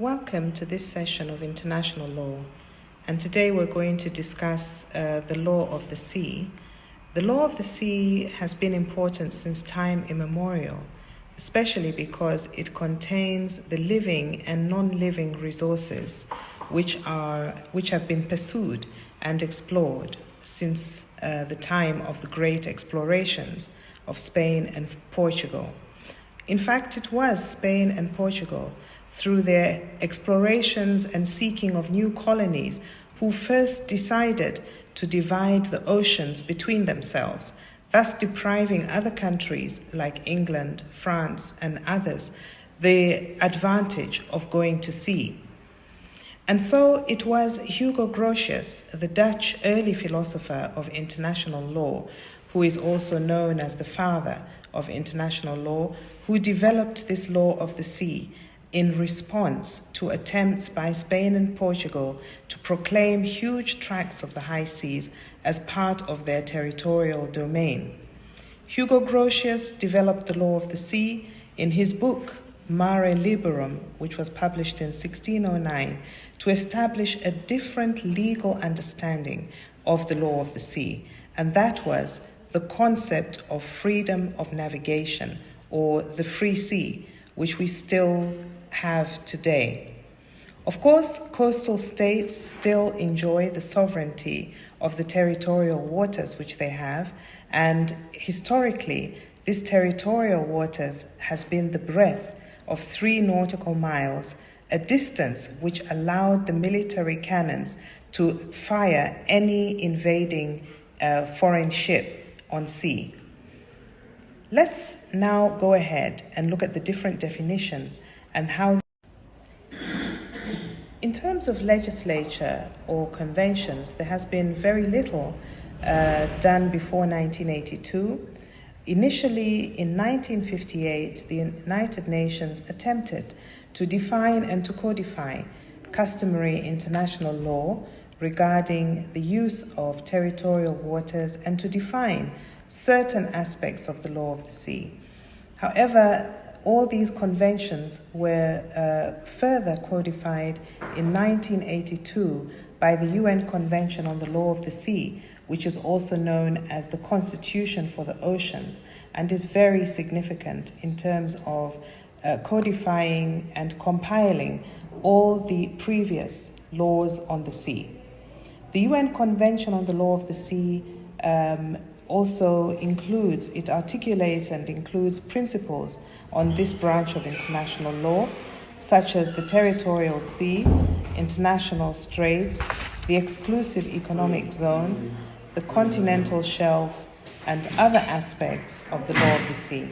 Welcome to this session of international law, and today we're going to discuss the law of the sea. The law of the sea has been important since time immemorial, especially because it contains the living and non-living resources which have been pursued and explored since the time of the great explorations of Spain and Portugal. In fact, it was Spain and Portugal, through their explorations and seeking of new colonies, who first decided to divide the oceans between themselves, thus depriving other countries like England, France, and others the advantage of going to sea. And so it was Hugo Grotius, the Dutch early philosopher of international law, who is also known as the father of international law, who developed this law of the sea in response to attempts by Spain and Portugal to proclaim huge tracts of the high seas as part of their territorial domain. Hugo Grotius developed the law of the sea in his book Mare Liberum, which was published in 1609, to establish a different legal understanding of the law of the sea, and that was the concept of freedom of navigation, or the free sea, which we still have today. Of course, coastal states still enjoy the sovereignty of the territorial waters which they have, and historically, this territorial waters has been the breadth of 3 nautical miles, a distance which allowed the military cannons to fire any invading foreign ship on sea. Let's now go ahead and look at the different definitions and how. In terms of legislature or conventions, there has been very little done before 1982. Initially, in 1958, the United Nations attempted to define and to codify customary international law regarding the use of territorial waters and to define certain aspects of the law of the sea. However, all these conventions were further codified in 1982 by the UN Convention on the Law of the Sea, which is also known as the Constitution for the Oceans, and is very significant in terms of codifying and compiling all the previous laws on the sea. The UN Convention on the Law of the Sea also articulates and includes principles on this branch of international law, such as the territorial sea, international straits, the exclusive economic zone, the continental shelf, and other aspects of the law of the sea.